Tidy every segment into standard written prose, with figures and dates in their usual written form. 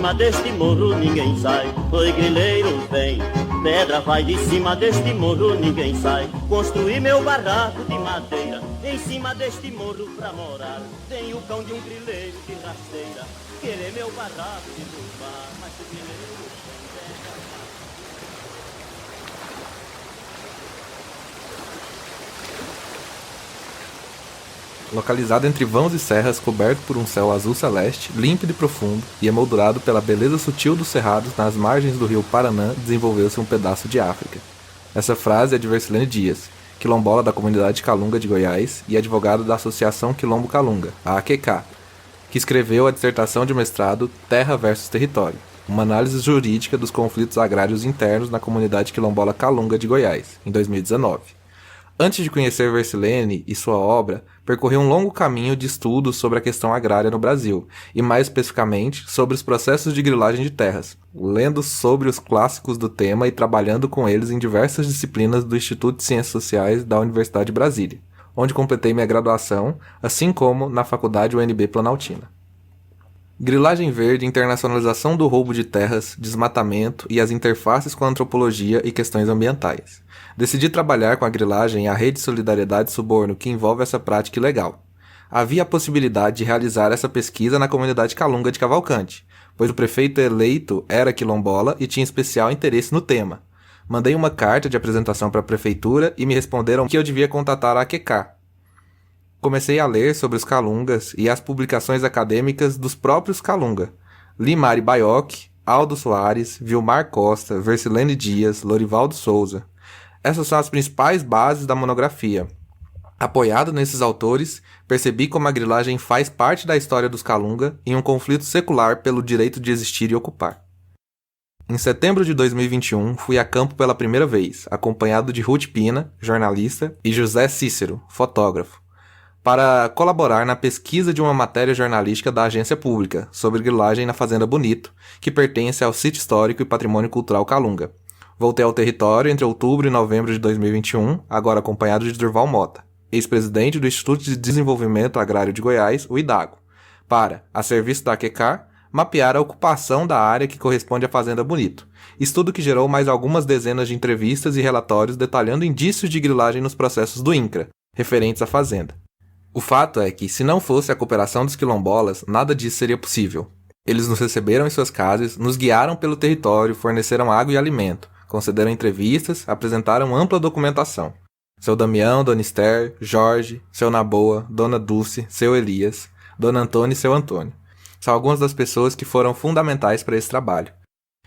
cima deste morro ninguém sai. Oi, grileiro, vem, pedra vai de cima deste morro ninguém sai. Construí meu barraco de madeira em cima deste morro pra morar. Tem o cão de um grileiro de rasteira querer meu barraco de derrubar, mas o grileiro Localizado entre vãos e serras, coberto por um céu azul celeste, límpido e profundo, e emoldurado pela beleza sutil dos cerrados nas margens do rio Paranã, desenvolveu-se um pedaço de África. Essa frase é de Vercilene Dias, quilombola da comunidade Calunga de Goiás e advogado da Associação Quilombo Calunga, a AQC, que escreveu a dissertação de mestrado Terra versus Território, uma análise jurídica dos conflitos agrários internos na comunidade quilombola Calunga de Goiás, em 2019. Antes de conhecer Vercilene e sua obra, percorreu um longo caminho de estudos sobre a questão agrária no Brasil, e mais especificamente sobre os processos de grilagem de terras, lendo sobre os clássicos do tema e trabalhando com eles em diversas disciplinas do Instituto de Ciências Sociais da Universidade de Brasília, onde completei minha graduação, assim como na Faculdade UNB Planaltina. Grilagem verde, internacionalização do roubo de terras, desmatamento e as interfaces com a antropologia e questões ambientais. Decidi trabalhar com a grilagem e a rede Solidariedade Suborno que envolve essa prática ilegal. Havia a possibilidade de realizar essa pesquisa na comunidade Calunga de Cavalcante, pois o prefeito eleito era quilombola e tinha especial interesse no tema. Mandei uma carta de apresentação para a prefeitura e me responderam que eu devia contatar a AQC. Comecei a ler sobre os Calungas e as publicações acadêmicas dos próprios Calunga. Li Mari Baioc, Aldo Soares, Vilmar Costa, Vercilene Dias, Lorivaldo Souza. Essas são as principais bases da monografia. Apoiado nesses autores, percebi como a grilagem faz parte da história dos Calunga em um conflito secular pelo direito de existir e ocupar. Em setembro de 2021, fui a campo pela primeira vez, acompanhado de Ruth Pina, jornalista, e José Cícero, fotógrafo, para colaborar na pesquisa de uma matéria jornalística da agência pública sobre grilagem na Fazenda Bonito, que pertence ao Sítio Histórico e Patrimônio Cultural Calunga. Voltei ao território entre outubro e novembro de 2021, agora acompanhado de Durval Mota, ex-presidente do Instituto de Desenvolvimento Agrário de Goiás, o IDAGO, para, a serviço da AQC, mapear a ocupação da área que corresponde à Fazenda Bonito, estudo que gerou mais algumas dezenas de entrevistas e relatórios detalhando indícios de grilagem nos processos do INCRA, referentes à fazenda. O fato é que, se não fosse a cooperação dos quilombolas, nada disso seria possível. Eles nos receberam em suas casas, nos guiaram pelo território, forneceram água e alimento, concederam entrevistas, apresentaram ampla documentação. Seu Damião, Dona Esther, Jorge, seu Naboa, Dona Dulce, seu Elias, Dona Antônia e seu Antônio. São algumas das pessoas que foram fundamentais para esse trabalho.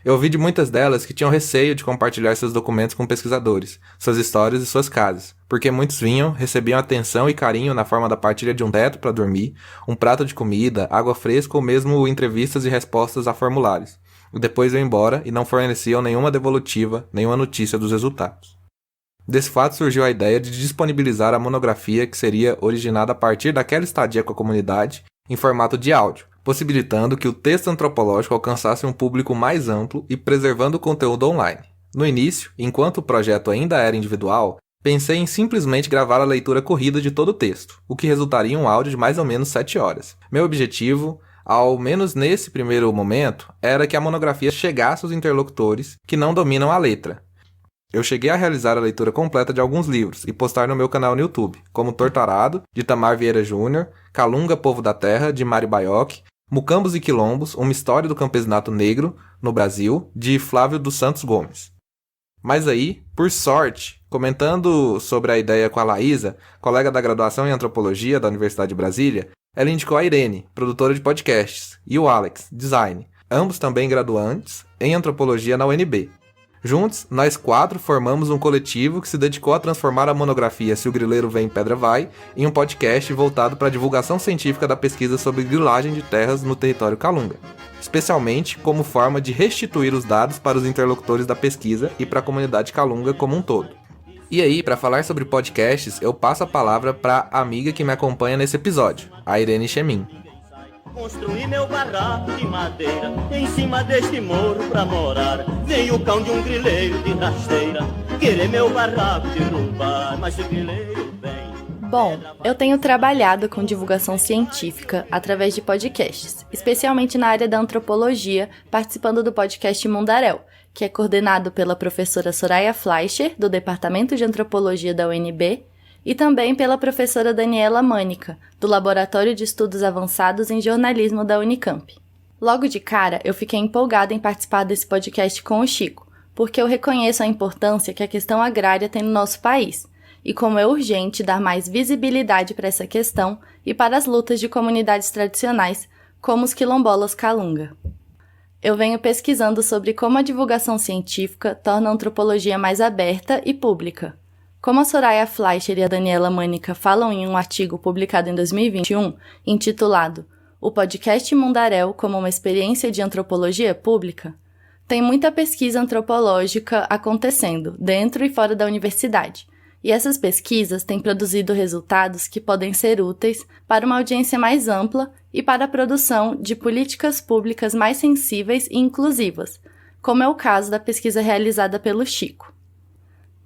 Eu ouvi de muitas delas que tinham receio de compartilhar seus documentos com pesquisadores, suas histórias e suas casas, porque muitos vinham, recebiam atenção e carinho na forma da partilha de um teto para dormir, um prato de comida, água fresca ou mesmo entrevistas e respostas a formulários. E depois iam embora e não forneciam nenhuma devolutiva, nenhuma notícia dos resultados. Desse fato surgiu a ideia de disponibilizar a monografia que seria originada a partir daquela estadia com a comunidade em formato de áudio, possibilitando que o texto antropológico alcançasse um público mais amplo e preservando o conteúdo online. No início, enquanto o projeto ainda era individual, pensei em simplesmente gravar a leitura corrida de todo o texto, o que resultaria em um áudio de mais ou menos 7 horas. Meu objetivo, ao menos nesse primeiro momento, era que a monografia chegasse aos interlocutores que não dominam a letra. Eu cheguei a realizar a leitura completa de alguns livros e postar no meu canal no YouTube, como Tortarado, de Tamar Vieira Júnior, Calunga, Povo da Terra, de Mari Baioc, Mucambos e Quilombos, uma história do campesinato negro no Brasil, de Flávio dos Santos Gomes. Mas aí, por sorte, comentando sobre a ideia com a Laísa, colega da graduação em Antropologia da Universidade de Brasília, ela indicou a Irene, produtora de podcasts, e o Alex, design, ambos também graduantes em Antropologia na UNB. Juntos, nós 4 formamos um coletivo que se dedicou a transformar a monografia Se o Grileiro Vem, Pedra Vai em um podcast voltado para a divulgação científica da pesquisa sobre grilagem de terras no território Calunga, especialmente como forma de restituir os dados para os interlocutores da pesquisa e para a comunidade Calunga como um todo. E aí, para falar sobre podcasts, eu passo a palavra para a amiga que me acompanha nesse episódio, a Irene Chemin. Construí meu barraco de madeira em cima deste morro pra morar. Veio o cão de um grileiro de rasteira querer meu barraco derrubar, mas o grileiro vem, Bom, eu tenho trabalhado com divulgação científica através de podcasts, especialmente na área da antropologia, participando do podcast Mundaréu, que é coordenado pela professora Soraya Fleischer, do Departamento de Antropologia da UNB, e também pela professora Daniela Mânica, do Laboratório de Estudos Avançados em Jornalismo da Unicamp. Logo de cara, eu fiquei empolgada em participar desse podcast com o Chico, porque eu reconheço a importância que a questão agrária tem no nosso país, e como é urgente dar mais visibilidade para essa questão e para as lutas de comunidades tradicionais, como os quilombolas Calunga. Eu venho pesquisando sobre como a divulgação científica torna a antropologia mais aberta e pública. Como a Soraya Fleischer e a Daniela Mânica falam em um artigo publicado em 2021, intitulado O Podcast Mundaréu como uma experiência de antropologia pública, tem muita pesquisa antropológica acontecendo dentro e fora da universidade, e essas pesquisas têm produzido resultados que podem ser úteis para uma audiência mais ampla e para a produção de políticas públicas mais sensíveis e inclusivas, como é o caso da pesquisa realizada pelo Chico.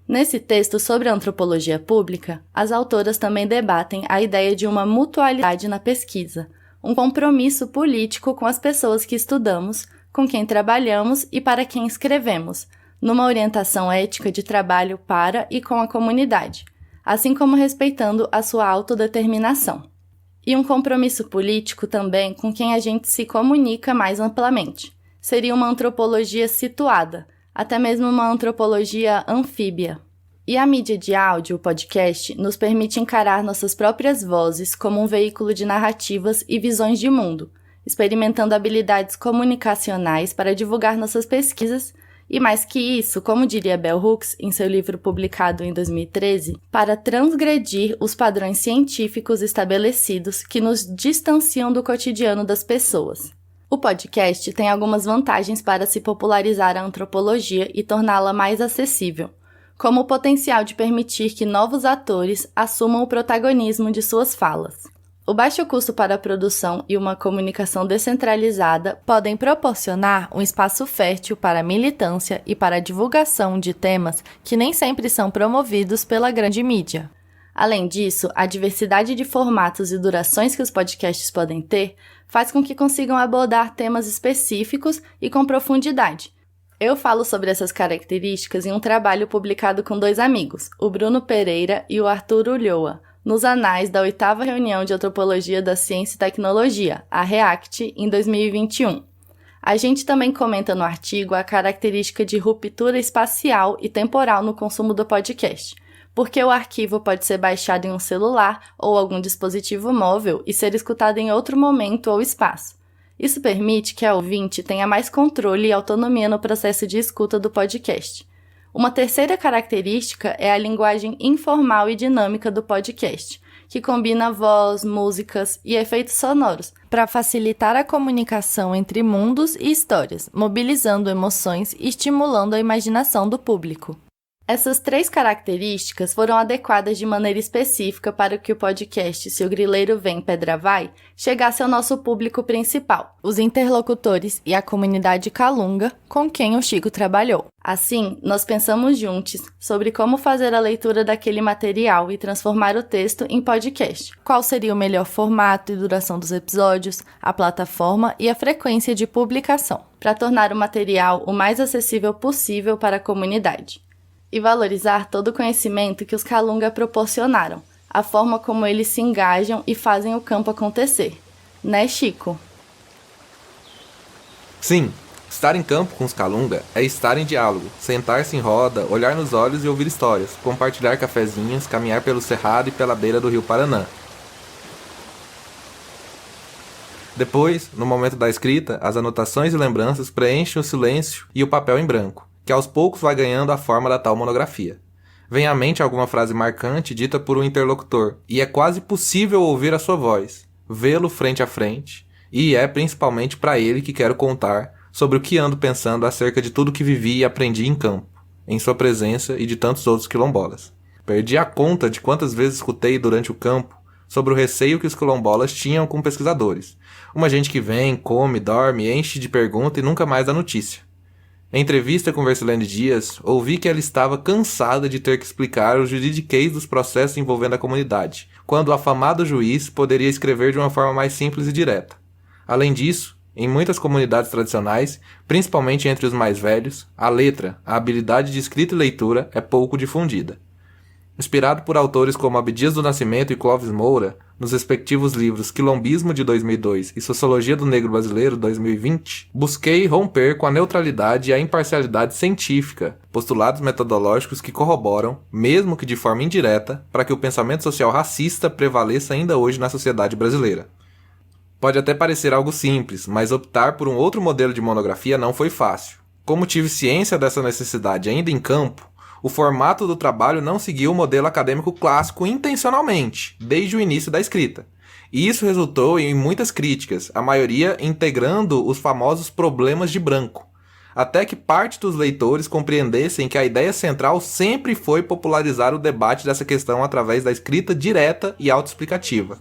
Nesse texto sobre a antropologia pública, as autoras também debatem a ideia de uma mutualidade na pesquisa, um compromisso político com as pessoas que estudamos, com quem trabalhamos e para quem escrevemos, numa orientação ética de trabalho para e com a comunidade, assim como respeitando a sua autodeterminação. E um compromisso político também com quem a gente se comunica mais amplamente. Seria uma antropologia situada, até mesmo uma antropologia anfíbia. E a mídia de áudio, o podcast, nos permite encarar nossas próprias vozes como um veículo de narrativas e visões de mundo, experimentando habilidades comunicacionais para divulgar nossas pesquisas e, mais que isso, como diria Bell Hooks em seu livro publicado em 2013, para transgredir os padrões científicos estabelecidos que nos distanciam do cotidiano das pessoas. O podcast tem algumas vantagens para se popularizar a antropologia e torná-la mais acessível, como o potencial de permitir que novos atores assumam o protagonismo de suas falas. O baixo custo para a produção e uma comunicação descentralizada podem proporcionar um espaço fértil para a militância e para a divulgação de temas que nem sempre são promovidos pela grande mídia. Além disso, a diversidade de formatos e durações que os podcasts podem ter faz com que consigam abordar temas específicos e com profundidade. Eu falo sobre essas características em um trabalho publicado com 2 amigos, o Bruno Pereira e o Arthur Ulloa, nos anais da 8ª Reunião de Antropologia da Ciência e Tecnologia, a REACT, em 2021. A gente também comenta no artigo a característica de ruptura espacial e temporal no consumo do podcast, porque o arquivo pode ser baixado em um celular ou algum dispositivo móvel e ser escutado em outro momento ou espaço. Isso permite que a ouvinte tenha mais controle e autonomia no processo de escuta do podcast. Uma terceira característica é a linguagem informal e dinâmica do podcast, que combina voz, músicas e efeitos sonoros para facilitar a comunicação entre mundos e histórias, mobilizando emoções e estimulando a imaginação do público. Essas 3 características foram adequadas de maneira específica para que o podcast Se o Grileiro Vem, Pedra Vai chegasse ao nosso público principal, os interlocutores e a comunidade Calunga com quem o Chico trabalhou. Assim, nós pensamos juntos sobre como fazer a leitura daquele material e transformar o texto em podcast. Qual seria o melhor formato e duração dos episódios, a plataforma e a frequência de publicação, para tornar o material o mais acessível possível para a comunidade. E valorizar todo o conhecimento que os Calunga proporcionaram, a forma como eles se engajam e fazem o campo acontecer. Né, Chico? Sim, estar em campo com os Calunga é estar em diálogo, sentar-se em roda, olhar nos olhos e ouvir histórias, compartilhar cafezinhos, caminhar pelo cerrado e pela beira do rio Paranã. Depois, no momento da escrita, as anotações e lembranças preenchem o silêncio e o papel em branco, que aos poucos vai ganhando a forma da tal monografia. Vem à mente alguma frase marcante dita por um interlocutor, e é quase possível ouvir a sua voz, vê-lo frente a frente, e é principalmente para ele que quero contar sobre o que ando pensando acerca de tudo que vivi e aprendi em campo, em sua presença e de tantos outros quilombolas. Perdi a conta de quantas vezes escutei durante o campo sobre o receio que os quilombolas tinham com pesquisadores. Uma gente que vem, come, dorme, enche de pergunta e nunca mais dá notícia. Em entrevista com Versilene Dias, ouvi que ela estava cansada de ter que explicar o juridiquês dos processos envolvendo a comunidade, quando o afamado juiz poderia escrever de uma forma mais simples e direta. Além disso, em muitas comunidades tradicionais, principalmente entre os mais velhos, a letra, a habilidade de escrita e leitura é pouco difundida. Inspirado por autores como Abdias do Nascimento e Clóvis Moura, nos respectivos livros Quilombismo de 2002 e Sociologia do Negro Brasileiro 2020, busquei romper com a neutralidade e a imparcialidade científica, postulados metodológicos que corroboram, mesmo que de forma indireta, para que o pensamento social racista prevaleça ainda hoje na sociedade brasileira. Pode até parecer algo simples, mas optar por um outro modelo de monografia não foi fácil. Como tive ciência dessa necessidade ainda em campo, o formato do trabalho não seguiu o modelo acadêmico clássico intencionalmente, desde o início da escrita. E isso resultou em muitas críticas, a maioria integrando os famosos problemas de branco, até que parte dos leitores compreendessem que a ideia central sempre foi popularizar o debate dessa questão através da escrita direta e autoexplicativa.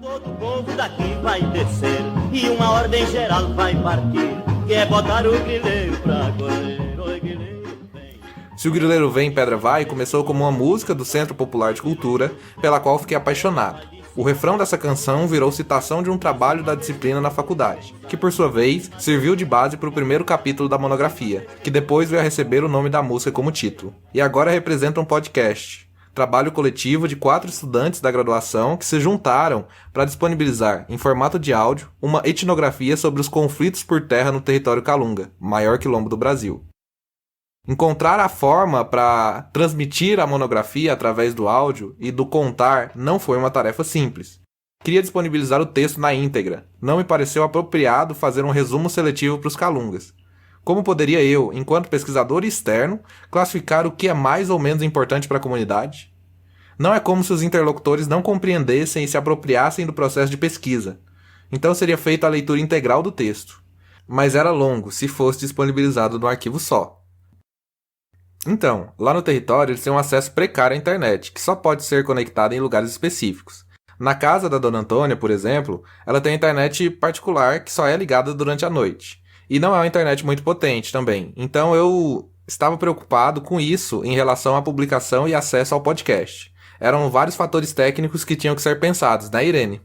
Todo povo daqui vai descer e uma ordem geral vai partir, que é botar o grileiro pra correr. Oi, grileiro, vem. Se o Grileiro Vem, Pedra Vai começou como uma música do Centro Popular de Cultura, pela qual fiquei apaixonado. O refrão dessa canção virou citação de um trabalho da disciplina na faculdade, que por sua vez serviu de base para o primeiro capítulo da monografia, que depois veio a receber o nome da música como título. E agora representa um podcast. Trabalho coletivo de 4 estudantes da graduação que se juntaram para disponibilizar, em formato de áudio, uma etnografia sobre os conflitos por terra no território Calunga, maior quilombo do Brasil. Encontrar a forma para transmitir a monografia através do áudio e do contar não foi uma tarefa simples. Queria disponibilizar o texto na íntegra. Não me pareceu apropriado fazer um resumo seletivo para os calungas. Como poderia eu, enquanto pesquisador externo, classificar o que é mais ou menos importante para a comunidade? Não é como se os interlocutores não compreendessem e se apropriassem do processo de pesquisa. Então seria feita a leitura integral do texto. Mas era longo se fosse disponibilizado no arquivo só. Então, lá no território eles têm um acesso precário à internet, que só pode ser conectada em lugares específicos. Na casa da Dona Antônia, por exemplo, ela tem internet particular que só é ligada durante a noite. E não é uma internet muito potente também. Então eu estava preocupado com isso em relação à publicação e acesso ao podcast. Eram vários fatores técnicos que tinham que ser pensados, né, Irene?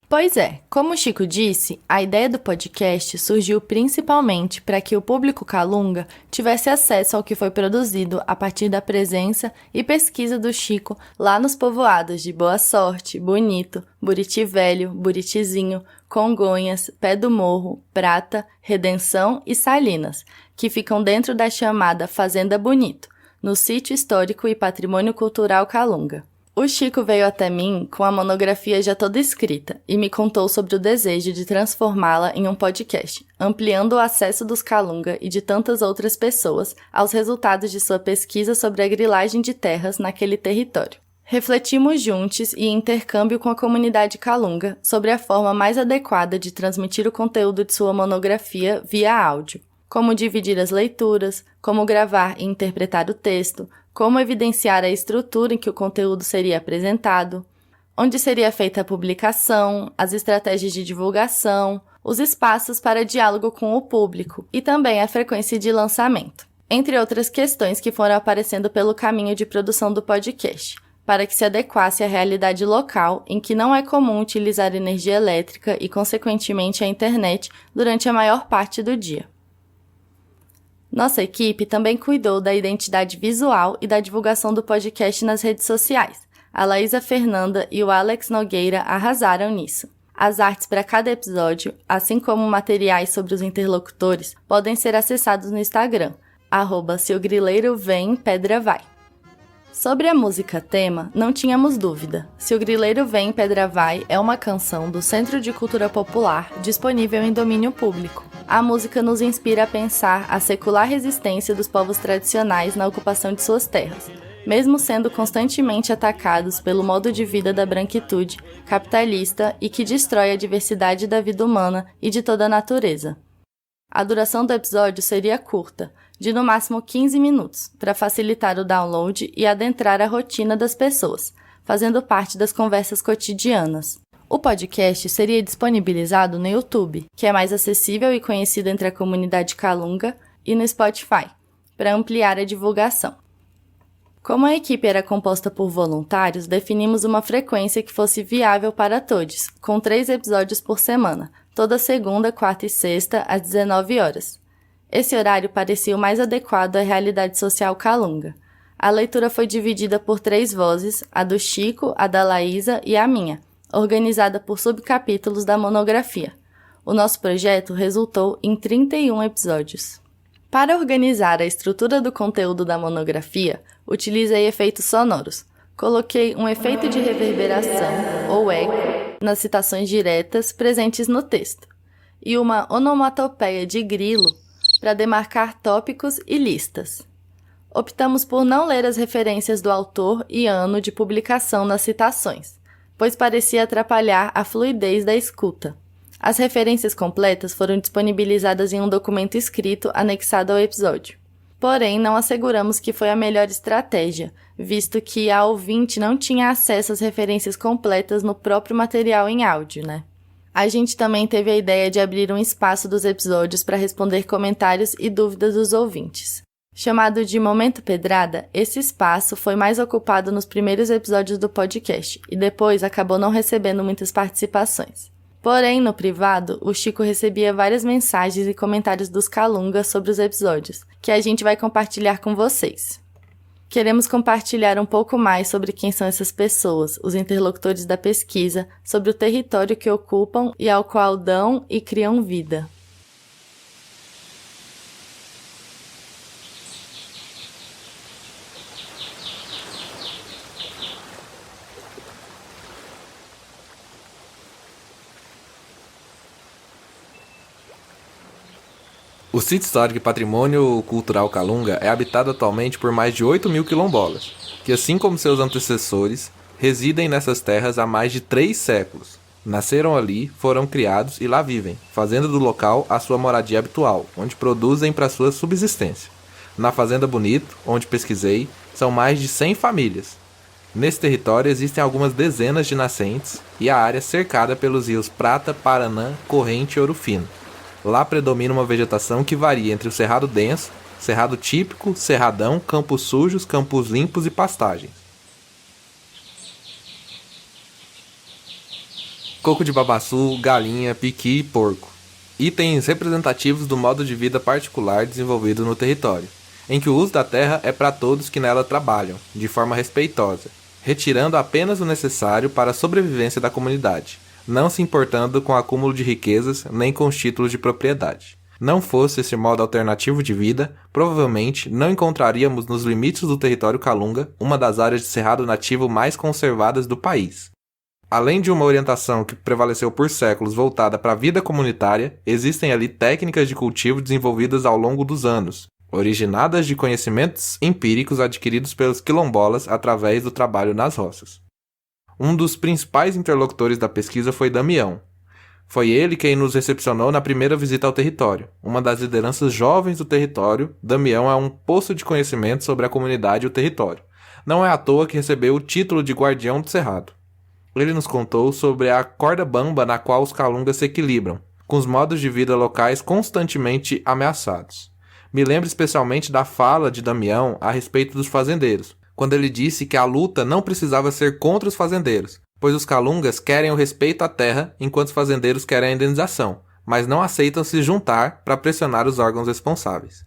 Pois é, como o Chico disse, a ideia do podcast surgiu principalmente para que o público calunga tivesse acesso ao que foi produzido a partir da presença e pesquisa do Chico lá nos povoados de Boa Sorte, Bonito, Buriti Velho, Buritizinho, Congonhas, Pé do Morro, Prata, Redenção e Salinas, que ficam dentro da chamada Fazenda Bonito, no Sítio Histórico e Patrimônio Cultural Calunga. O Chico veio até mim com a monografia já toda escrita e me contou sobre o desejo de transformá-la em um podcast, ampliando o acesso dos Calunga e de tantas outras pessoas aos resultados de sua pesquisa sobre a grilagem de terras naquele território. Refletimos juntos e em intercâmbio com a comunidade Calunga sobre a forma mais adequada de transmitir o conteúdo de sua monografia via áudio, como dividir as leituras, como gravar e interpretar o texto, como evidenciar a estrutura em que o conteúdo seria apresentado, onde seria feita a publicação, as estratégias de divulgação, os espaços para diálogo com o público e também a frequência de lançamento, entre outras questões que foram aparecendo pelo caminho de produção do podcast, para que se adequasse à realidade local em que não é comum utilizar energia elétrica e, consequentemente, a internet durante a maior parte do dia. Nossa equipe também cuidou da identidade visual e da divulgação do podcast nas redes sociais. A Laísa Fernanda e o Alex Nogueira arrasaram nisso. As artes para cada episódio, assim como materiais sobre os interlocutores, podem ser acessados no Instagram, @seogrileiro-vem-pedra-vai. Sobre a música tema, não tínhamos dúvida. Se o Grileiro Vem, Pedra Vai é uma canção do Centro de Cultura Popular disponível em domínio público. A música nos inspira a pensar a secular resistência dos povos tradicionais na ocupação de suas terras, mesmo sendo constantemente atacados pelo modo de vida da branquitude capitalista e que destrói a diversidade da vida humana e de toda a natureza. A duração do episódio seria curta, de no máximo 15 minutos, para facilitar o download e adentrar a rotina das pessoas, fazendo parte das conversas cotidianas. O podcast seria disponibilizado no YouTube, que é mais acessível e conhecido entre a comunidade Calunga, e no Spotify, para ampliar a divulgação. Como a equipe era composta por voluntários, definimos uma frequência que fosse viável para todos, com 3 episódios por semana, toda segunda, quarta e sexta, às 19 horas. Esse horário parecia o mais adequado à realidade social calunga. A leitura foi dividida por 3 vozes, a do Chico, a da Laísa e a minha, organizada por subcapítulos da monografia. O nosso projeto resultou em 31 episódios. Para organizar a estrutura do conteúdo da monografia, utilizei efeitos sonoros. Coloquei um efeito de reverberação, ou eco, nas citações diretas presentes no texto, e uma onomatopeia de grilo para demarcar tópicos e listas. Optamos por não ler as referências do autor e ano de publicação nas citações, pois parecia atrapalhar a fluidez da escuta. As referências completas foram disponibilizadas em um documento escrito anexado ao episódio. Porém, não asseguramos que foi a melhor estratégia, visto que a ouvinte não tinha acesso às referências completas no próprio material em áudio, né? A gente também teve a ideia de abrir um espaço dos episódios para responder comentários e dúvidas dos ouvintes. Chamado de Momento Pedrada, esse espaço foi mais ocupado nos primeiros episódios do podcast e depois acabou não recebendo muitas participações. Porém, no privado, o Chico recebia várias mensagens e comentários dos calungas sobre os episódios, que a gente vai compartilhar com vocês. Queremos compartilhar um pouco mais sobre quem são essas pessoas, os interlocutores da pesquisa, sobre o território que ocupam e ao qual dão e criam vida. O sítio histórico e patrimônio cultural Calunga é habitado atualmente por mais de 8.000 quilombolas, que assim como seus antecessores, residem nessas terras há mais de 3 séculos. Nasceram ali, foram criados e lá vivem, fazendo do local a sua moradia habitual, onde produzem para sua subsistência. Na Fazenda Bonito, onde pesquisei, são mais de 100 famílias. Nesse território existem algumas dezenas de nascentes e a área cercada pelos rios Prata, Paranã, Corrente e Ouro Fino. Lá predomina uma vegetação que varia entre o cerrado denso, cerrado típico, cerradão, campos sujos, campos limpos e pastagens. Coco de babaçu, galinha, piqui e porco. Itens representativos do modo de vida particular desenvolvido no território, em que o uso da terra é para todos que nela trabalham, de forma respeitosa, retirando apenas o necessário para a sobrevivência da comunidade, não se importando com o acúmulo de riquezas nem com os títulos de propriedade. Não fosse esse modo alternativo de vida, provavelmente não encontraríamos nos limites do território Calunga uma das áreas de cerrado nativo mais conservadas do país. Além de uma orientação que prevaleceu por séculos voltada para a vida comunitária, existem ali técnicas de cultivo desenvolvidas ao longo dos anos, originadas de conhecimentos empíricos adquiridos pelos quilombolas através do trabalho nas roças. Um dos principais interlocutores da pesquisa foi Damião. Foi ele quem nos recepcionou na primeira visita ao território. Uma das lideranças jovens do território, Damião é um poço de conhecimento sobre a comunidade e o território. Não é à toa que recebeu o título de Guardião do Cerrado. Ele nos contou sobre a corda bamba na qual os calungas se equilibram, com os modos de vida locais constantemente ameaçados. Me lembro especialmente da fala de Damião a respeito dos fazendeiros, quando ele disse que a luta não precisava ser contra os fazendeiros, pois os calungas querem o respeito à terra enquanto os fazendeiros querem a indenização, mas não aceitam se juntar para pressionar os órgãos responsáveis.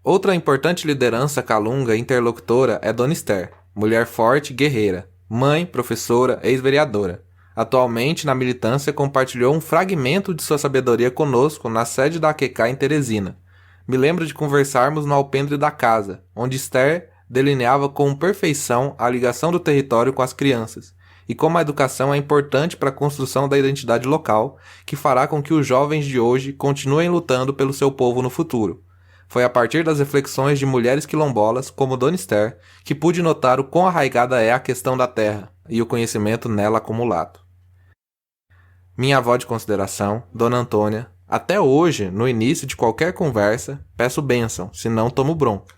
Outra importante liderança calunga e interlocutora é Dona Esther, mulher forte e guerreira, mãe, professora, ex-vereadora. Atualmente, na militância, compartilhou um fragmento de sua sabedoria conosco na sede da AQK em Teresina. Me lembro de conversarmos no alpendre da casa, onde Esther delineava com perfeição a ligação do território com as crianças, e como a educação é importante para a construção da identidade local, que fará com que os jovens de hoje continuem lutando pelo seu povo no futuro. Foi a partir das reflexões de mulheres quilombolas, como Dona Esther, que pude notar o quão arraigada é a questão da terra e o conhecimento nela acumulado. Minha avó de consideração, Dona Antônia, até hoje, no início de qualquer conversa, peço bênção, senão tomo bronca.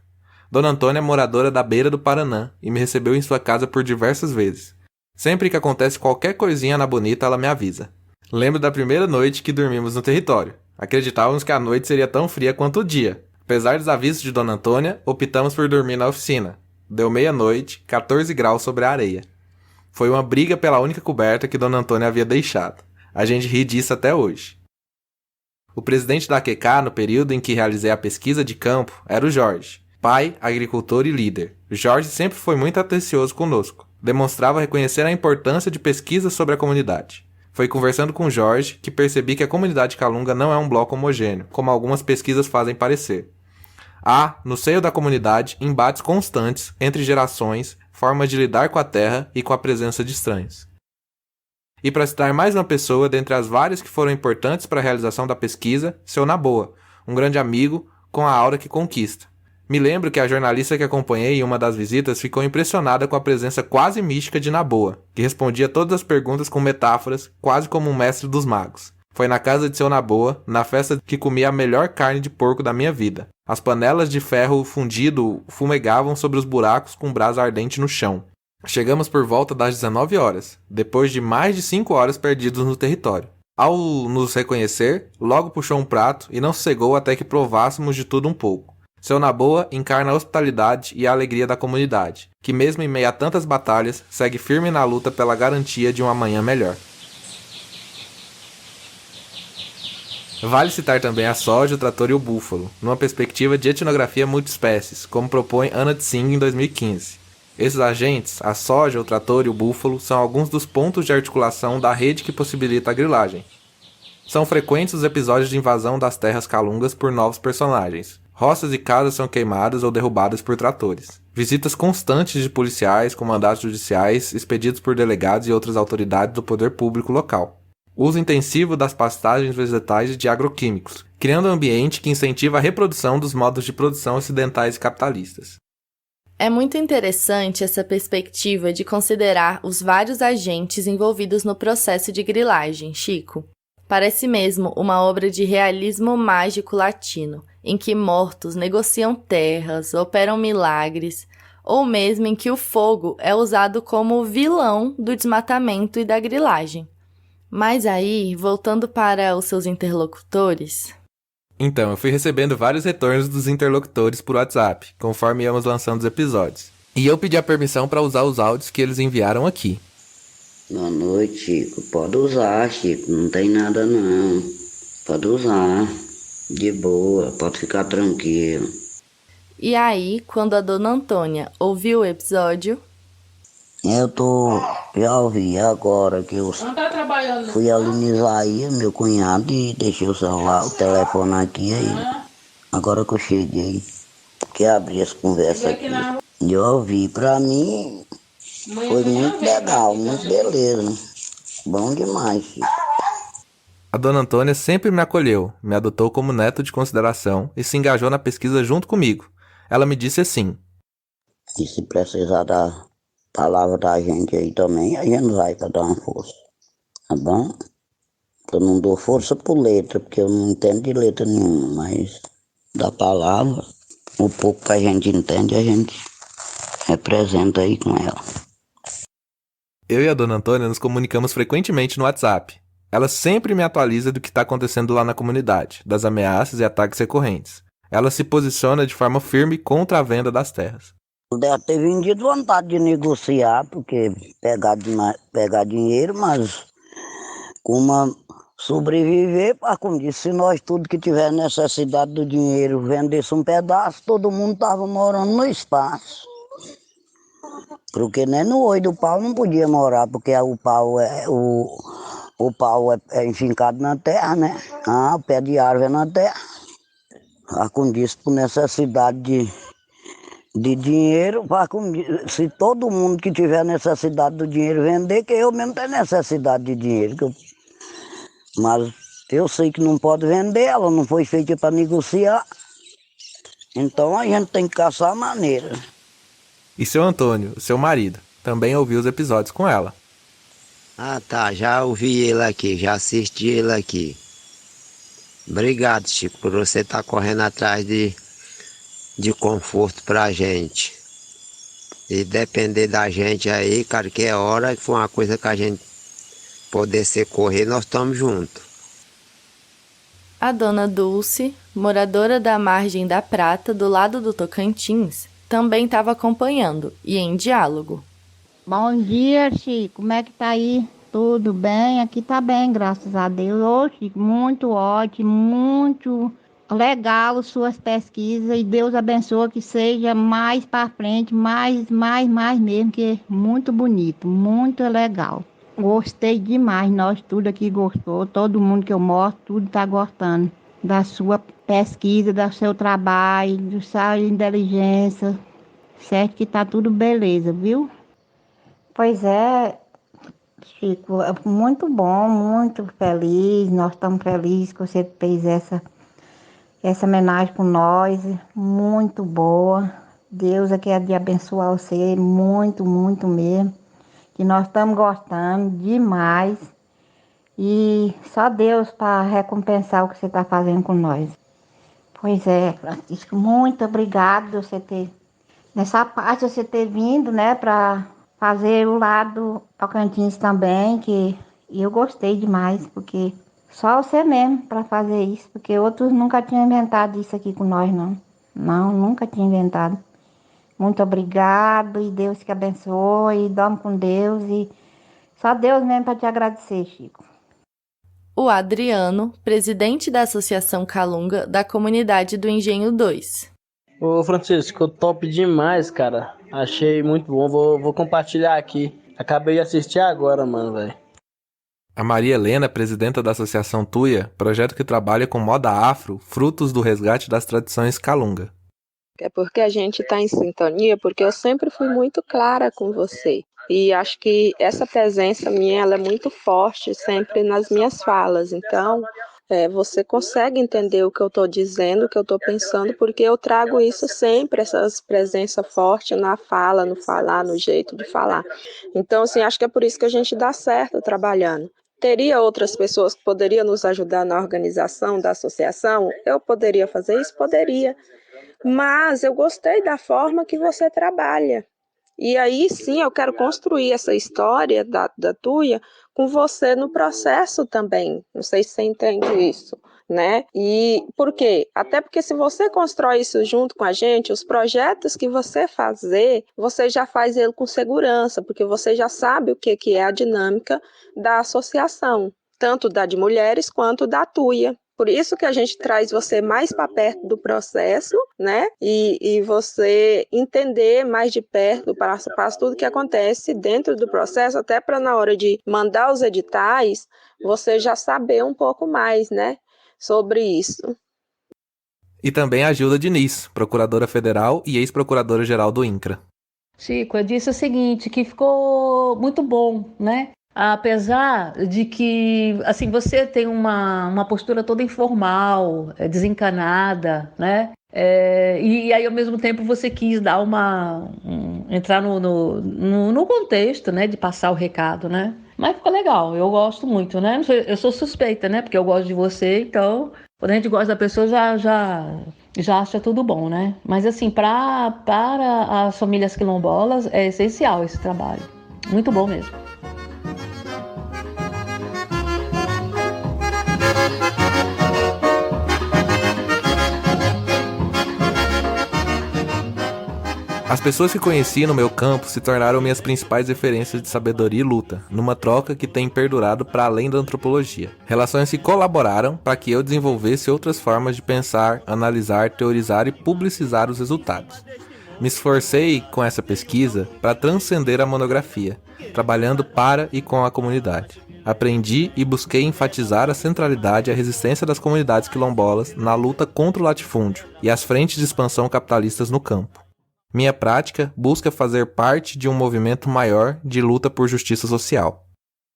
Dona Antônia é moradora da beira do Paranã e me recebeu em sua casa por diversas vezes. Sempre que acontece qualquer coisinha na Bonita, ela me avisa. Lembro da primeira noite que dormimos no território. Acreditávamos que a noite seria tão fria quanto o dia, Apesar dos avisos de Dona Antônia, optamos por dormir na oficina. Deu meia-noite, 14 graus sobre a areia. Foi uma briga pela única coberta que Dona Antônia havia deixado. A gente ri disso até hoje. O presidente da AQK, no período em que realizei a pesquisa de campo, era o Jorge, pai, agricultor e líder. O Jorge sempre foi muito atencioso conosco. Demonstrava reconhecer a importância de pesquisas sobre a comunidade. Foi conversando com o Jorge que percebi que a comunidade Calunga não é um bloco homogêneo, como algumas pesquisas fazem parecer. Há, no seio da comunidade, embates constantes entre gerações, formas de lidar com a terra e com a presença de estranhos. E para citar mais uma pessoa dentre as várias que foram importantes para a realização da pesquisa, seu Naboa, um grande amigo com a aura que conquista. Me lembro que a jornalista que acompanhei em uma das visitas ficou impressionada com a presença quase mística de Naboa, que respondia todas as perguntas com metáforas, quase como um mestre dos magos. Foi na casa de seu Naboa, na festa que comi a melhor carne de porco da minha vida. As panelas de ferro fundido fumegavam sobre os buracos com brasa ardente no chão. Chegamos por volta das 19 horas, depois de mais de 5 horas perdidos no território. Ao nos reconhecer, logo puxou um prato e não sossegou até que provássemos de tudo um pouco. Seu Naboa encarna a hospitalidade e a alegria da comunidade, que mesmo em meio a tantas batalhas, segue firme na luta pela garantia de um amanhã melhor. Vale citar também a soja, o trator e o búfalo, numa perspectiva de etnografia multiespécies, como propõe Ana Tsing em 2015. Esses agentes, a soja, o trator e o búfalo, são alguns dos pontos de articulação da rede que possibilita a grilagem. São frequentes os episódios de invasão das terras calungas por novos personagens. Roças e casas são queimadas ou derrubadas por tratores. Visitas constantes de policiais com mandatos judiciais expedidos por delegados e outras autoridades do poder público local. Uso intensivo das pastagens vegetais e de agroquímicos, criando um ambiente que incentiva a reprodução dos modos de produção ocidentais e capitalistas. É muito interessante essa perspectiva de considerar os vários agentes envolvidos no processo de grilagem, Chico. Parece mesmo uma obra de realismo mágico latino, em que mortos negociam terras, operam milagres, ou mesmo em que o fogo é usado como vilão do desmatamento e da grilagem. Mas aí, voltando para os seus interlocutores... Então, eu fui recebendo vários retornos dos interlocutores por WhatsApp, conforme íamos lançando os episódios. E eu pedi a permissão para usar os áudios que eles enviaram aqui. Boa noite, Chico. Pode usar, Chico. Não tem nada, não. Pode usar. De boa. Pode ficar tranquilo. E aí, quando a Dona Antônia ouviu o episódio... Já ouvi agora que eu fui ali no Isaías, meu cunhado, e deixei o celular, o telefone aqui aí. Agora que eu cheguei, que abri essa conversa aqui. Eu ouvi, pra mim, foi muito legal, muito beleza. Bom demais, Chico. A Dona Antônia sempre me acolheu, me adotou como neto de consideração e se engajou na pesquisa junto comigo. Ela me disse assim: E se precisar da palavra da gente aí também, a gente vai para dar uma força, tá bom? Eu não dou força por letra, porque eu não entendo de letra nenhuma, mas da palavra, o pouco que a gente entende, a gente representa aí com ela. Eu e a Dona Antônia nos comunicamos frequentemente no WhatsApp. Ela sempre me atualiza do que está acontecendo lá na comunidade, das ameaças e ataques recorrentes. Ela se posiciona de forma firme contra a venda das terras. Deve ter vendido vontade de negociar, porque pegar dinheiro, mas como sobreviver, como disse, se nós tudo que tiver necessidade do dinheiro vendesse um pedaço, todo mundo estava morando no espaço. Porque nem no olho do pau não podia morar, porque o pau é enfincado na terra, né? O pé de árvore é na terra. Como disse, por necessidade de dinheiro, se todo mundo que tiver necessidade do dinheiro vender, que eu mesmo tenho necessidade de dinheiro. Mas eu sei que não pode vender, ela não foi feita para negociar. Então a gente tem que caçar a maneira. E seu Antônio, seu marido, também ouviu os episódios com ela. Tá, já ouvi ele aqui, já assisti ele aqui. Obrigado, Chico, por você estar correndo atrás de conforto pra gente. E depender da gente aí, cara, que é hora que for uma coisa que a gente poder correr, nós estamos juntos. A Dona Dulce, moradora da margem da Prata, do lado do Tocantins, também estava acompanhando e em diálogo. Bom dia, Chico. Como é que tá aí? Tudo bem? Aqui tá bem, graças a Deus. Ô, Chico, muito ótimo, muito legal suas pesquisas e Deus abençoe que seja mais para frente, mais mesmo, que é muito bonito, muito legal. Gostei demais, nós tudo aqui gostou, todo mundo que eu mostro, tudo tá gostando da sua pesquisa, do seu trabalho, da sua inteligência, certo que tá tudo beleza, viu? Pois é, Chico, é muito bom, muito feliz, nós estamos felizes que você fez essa homenagem por nós, muito boa. Deus aqui é de abençoar você, muito mesmo, que nós estamos gostando demais. E só Deus para recompensar o que você está fazendo com nós. Pois é, Francisco, muito obrigado você ter, nessa parte você ter vindo, né, para fazer o lado Tocantins também, que eu gostei demais, porque só você mesmo para fazer isso, porque outros nunca tinham inventado isso aqui com nós, não. Não, nunca tinha inventado. Muito obrigado e Deus te abençoe, e dorme com Deus e só Deus mesmo para te agradecer, Chico. O Adriano, presidente da Associação Calunga da comunidade do Engenho 2. Ô Francisco, top demais, cara. Achei muito bom, vou compartilhar aqui. Acabei de assistir agora, mano, velho. A Maria Helena, presidenta da Associação Tuia, projeto que trabalha com moda afro, frutos do resgate das tradições Calunga. É porque a gente está em sintonia, porque eu sempre fui muito clara com você. E acho que essa presença minha ela é muito forte sempre nas minhas falas. Então, você consegue entender o que eu estou dizendo, o que eu estou pensando, porque eu trago isso sempre, essa presença forte na fala, no falar, no jeito de falar. Então, assim, acho que é por isso que a gente dá certo trabalhando. Teria outras pessoas que poderiam nos ajudar na organização da associação? Eu poderia fazer isso? Poderia. Mas eu gostei da forma que você trabalha. E aí sim eu quero construir essa história da Tuia com você no processo também. Não sei se você entende isso, né? E por quê? Até porque se você constrói isso junto com a gente, os projetos que você fazer, você já faz ele com segurança, porque você já sabe o que é a dinâmica da associação, tanto da de mulheres quanto da Tuia. Por isso que a gente traz você mais para perto do processo, né? E você entender mais de perto, passo a passo, tudo que acontece dentro do processo, até para na hora de mandar os editais, você já saber um pouco mais, né? Sobre isso. E também a Gilda Diniz, procuradora federal e ex-procuradora-geral do INCRA. Chico, eu disse o seguinte, que ficou muito bom, né? Apesar de que, assim, você tem uma postura toda informal, desencanada, né? E aí, ao mesmo tempo, você quis dar entrar no contexto, né? De passar o recado, né? Mas ficou legal, eu gosto muito, né? Eu sou suspeita, né? Porque eu gosto de você, então, quando a gente gosta da pessoa, já acha tudo bom, né? Mas, assim, para as famílias quilombolas, é essencial esse trabalho. Muito bom mesmo. As pessoas que conheci no meu campo se tornaram minhas principais referências de sabedoria e luta, numa troca que tem perdurado para além da antropologia. Relações que colaboraram para que eu desenvolvesse outras formas de pensar, analisar, teorizar e publicizar os resultados. Me esforcei com essa pesquisa para transcender a monografia, trabalhando para e com a comunidade. Aprendi e busquei enfatizar a centralidade e a resistência das comunidades quilombolas na luta contra o latifúndio e as frentes de expansão capitalistas no campo. Minha prática busca fazer parte de um movimento maior de luta por justiça social.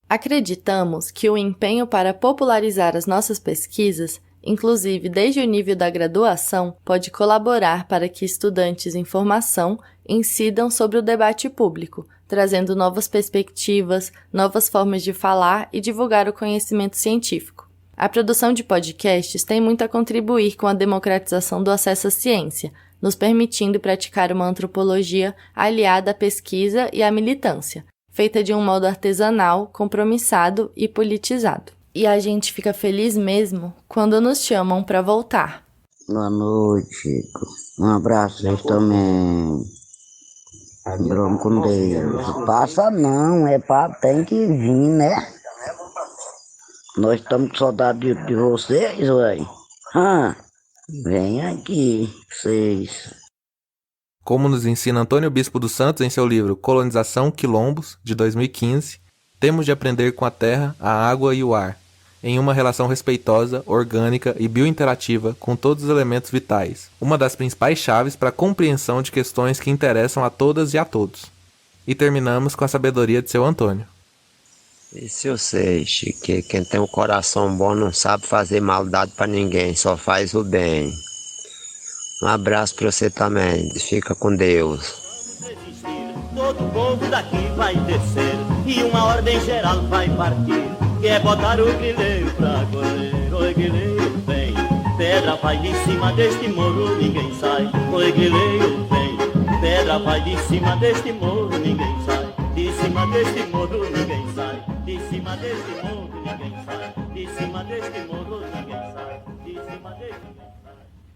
Acreditamos que o empenho para popularizar as nossas pesquisas, inclusive desde o nível da graduação, pode colaborar para que estudantes em formação incidam sobre o debate público, trazendo novas perspectivas, novas formas de falar e divulgar o conhecimento científico. A produção de podcasts tem muito a contribuir com a democratização do acesso à ciência, nos permitindo praticar uma antropologia aliada à pesquisa e à militância, feita de um modo artesanal, compromissado e politizado. E a gente fica feliz mesmo quando nos chamam para voltar. Boa noite, Chico. Um abraço também. Durma com Deus. Passa não, tem que vir, né? Nós estamos com saudade de vocês, ué. Vem aqui, vocês. Como nos ensina Antônio Bispo dos Santos em seu livro Colonização Quilombos, de 2015, temos de aprender com a terra, a água e o ar, em uma relação respeitosa, orgânica e biointerativa com todos os elementos vitais, uma das principais chaves para a compreensão de questões que interessam a todas e a todos. E terminamos com a sabedoria de seu Antônio. Isso eu sei, Chico, que quem tem um coração bom não sabe fazer maldade para ninguém, só faz o bem. Um abraço para você também, fica com Deus. Todo povo daqui vai descer e uma ordem geral vai partir, que é botar o grileiro pra correr. Oi, grileiro, vem, pedra vai de cima deste morro, ninguém sai. Oi, grileiro, vem, pedra vai de cima deste morro, ninguém sai. De cima deste morro, ninguém sai. De cima deste morro, ninguém sai. De cima deste morro, ninguém sai. De cima deste morro, ninguém sai.